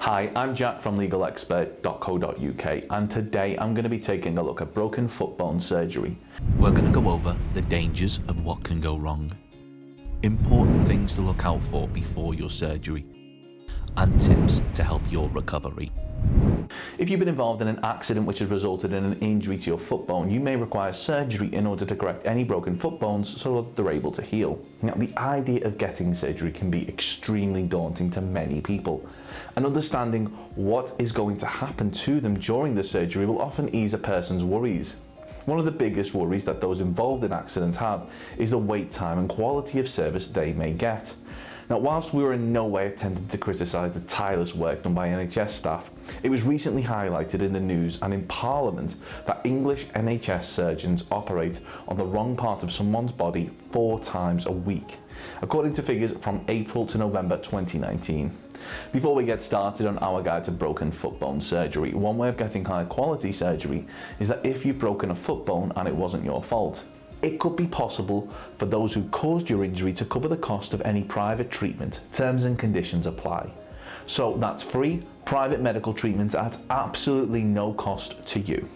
Hi, I'm Jack from legalexpert.co.uk and today I'm going to be taking a look at broken foot bone surgery. We're going to go over the dangers of what can go wrong, important things to look out for before your surgery, and tips to help your recovery. If you've been involved in an accident which has resulted in an injury to your foot bone, you may require surgery in order to correct any broken foot bones so that they're able to heal. Now, the idea of getting surgery can be extremely daunting to many people, and understanding what is going to happen to them during the surgery will often ease a person's worries. One of the biggest worries that those involved in accidents have is the wait time and quality of service they may get. Now, whilst we were in no way attempting to criticise the tireless work done by NHS staff, it was recently highlighted in the news and in Parliament that English NHS surgeons operate on the wrong part of someone's body 4 times a week, according to figures from April to November 2019. Before we get started on our guide to broken foot bone surgery, one way of getting high quality surgery is that if you've broken a foot bone and it wasn't your fault, it could be possible for those who caused your injury to cover the cost of any private treatment. Terms and conditions apply. So that's free private medical treatment at absolutely no cost to you.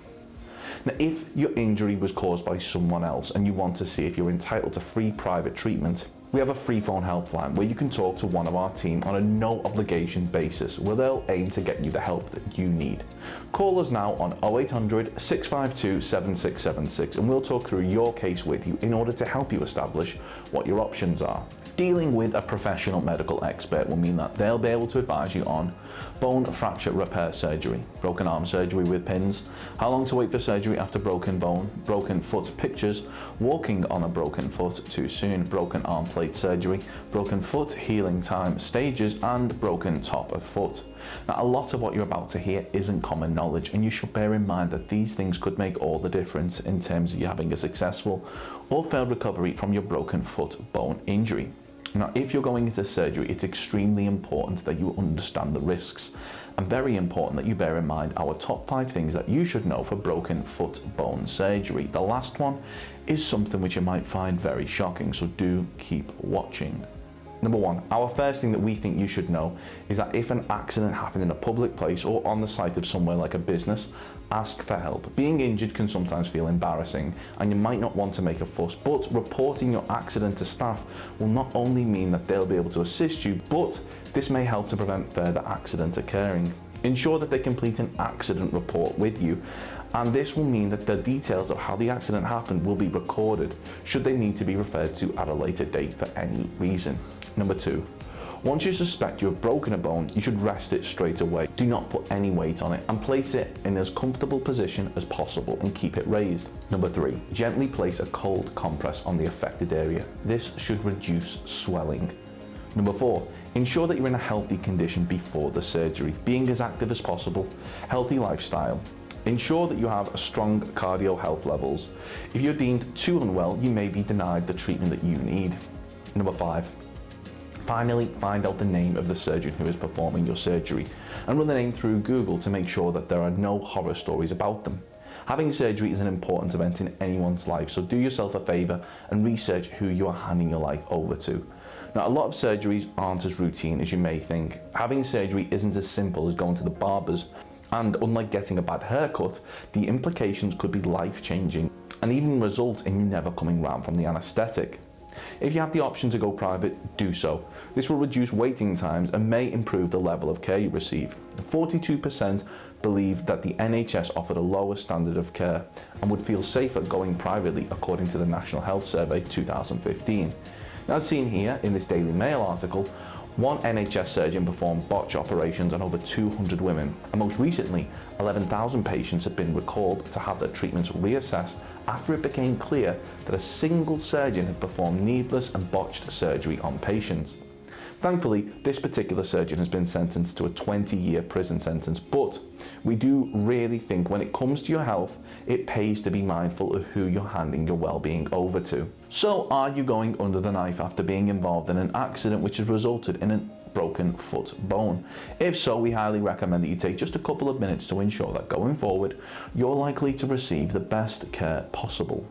Now, if your injury was caused by someone else and you want to see if you're entitled to free private treatment, we have a freephone helpline where you can talk to one of our team on a no obligation basis, where they'll aim to get you the help that you need. Call us now on 0800 652 7676 and we'll talk through your case with you in order to help you establish what your options are. Dealing with a professional medical expert will mean that they'll be able to advise you on bone fracture repair surgery, broken arm surgery with pins, how long to wait for surgery after broken bone, broken foot pictures, walking on a broken foot too soon, broken arm plate surgery, broken foot healing time stages, and broken top of foot. Now, a lot of what you're about to hear isn't common knowledge, and you should bear in mind that these things could make all the difference in terms of you having a successful or failed recovery from your broken foot bone injury. Now, if you're going into surgery, it's extremely important that you understand the risks, and very important that you bear in mind our top 5 things that you should know for broken foot bone surgery. The last one is something which you might find very shocking, so do keep watching. Number 1, our first thing that we think you should know is that if an accident happened in a public place or on the site of somewhere like a business, ask for help. Being injured can sometimes feel embarrassing and you might not want to make a fuss, but reporting your accident to staff will not only mean that they'll be able to assist you, but this may help to prevent further accidents occurring. Ensure that they complete an accident report with you, and this will mean that the details of how the accident happened will be recorded should they need to be referred to at a later date for any reason. Number 2, once you suspect you have broken a bone, you should rest it straight away. Do not put any weight on it and place it in as comfortable position as possible and keep it raised. Number 3, gently place a cold compress on the affected area. This should reduce swelling. Number 4, ensure that you're in a healthy condition before the surgery, being as active as possible, healthy lifestyle. Ensure that you have a strong cardio health levels. If you're deemed too unwell, you may be denied the treatment that you need. Number 5, finally, find out the name of the surgeon who is performing your surgery and run the name through Google to make sure that there are no horror stories about them. Having surgery is an important event in anyone's life, so do yourself a favour and research who you are handing your life over to. Now, a lot of surgeries aren't as routine as you may think. Having surgery isn't as simple as going to the barber's, and unlike getting a bad haircut, the implications could be life-changing and even result in you never coming round from the anaesthetic. If you have the option to go private, do so. This will reduce waiting times and may improve the level of care you receive. 42% believe that the NHS offered a lower standard of care and would feel safer going privately, according to the National Health Survey 2015. Now, as seen here in this Daily Mail article, one NHS surgeon performed botch operations on over 200 women, and most recently, 11,000 patients have been recalled to have their treatments reassessed after it became clear that a single surgeon had performed needless and botched surgery on patients. Thankfully, this particular surgeon has been sentenced to a 20-year prison sentence, but we do really think when it comes to your health, it pays to be mindful of who you're handing your well-being over to. So, are you going under the knife after being involved in an accident which has resulted in a broken foot bone? If so, we highly recommend that you take just a couple of minutes to ensure that going forward, you're likely to receive the best care possible.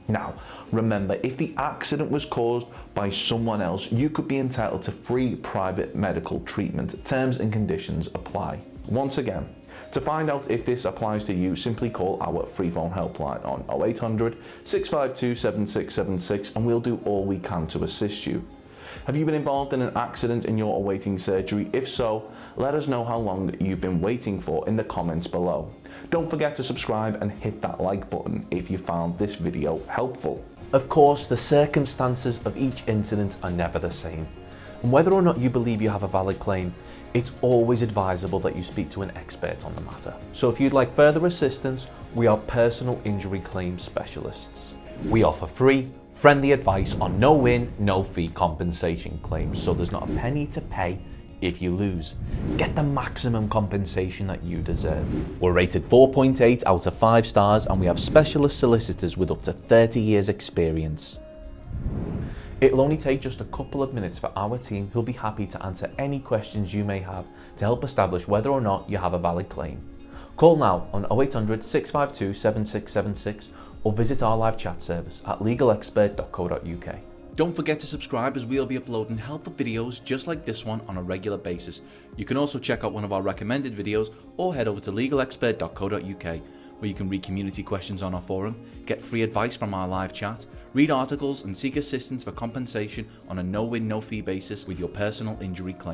Now, remember, if the accident was caused by someone else, you could be entitled to free private medical treatment. Terms and conditions apply. Once again, to find out if this applies to you, simply call our freephone helpline on 0800 652 7676 and we'll do all we can to assist you. Have you been involved in an accident and you're awaiting surgery? If so, let us know how long you've been waiting for in the comments below. Don't forget to subscribe and hit that like button if you found this video helpful. Of course, the circumstances of each incident are never the same. And whether or not you believe you have a valid claim, it's always advisable that you speak to an expert on the matter. So if you'd like further assistance, we are personal injury claims specialists. We offer free, friendly advice on no win, no fee compensation claims, so there's not a penny to pay if you lose. Get the maximum compensation that you deserve. We're rated 4.8 out of 5 stars and we have specialist solicitors with up to 30 years experience. It'll only take just a couple of minutes for our team who'll be happy to answer any questions you may have to help establish whether or not you have a valid claim. Call now on 0800 652 7676 or visit our live chat service at legalexpert.co.uk. Don't forget to subscribe as we'll be uploading helpful videos just like this one on a regular basis. You can also check out one of our recommended videos or head over to legalexpert.co.uk where you can read community questions on our forum, get free advice from our live chat, read articles and seek assistance for compensation on a no-win, no-fee basis with your personal injury claim.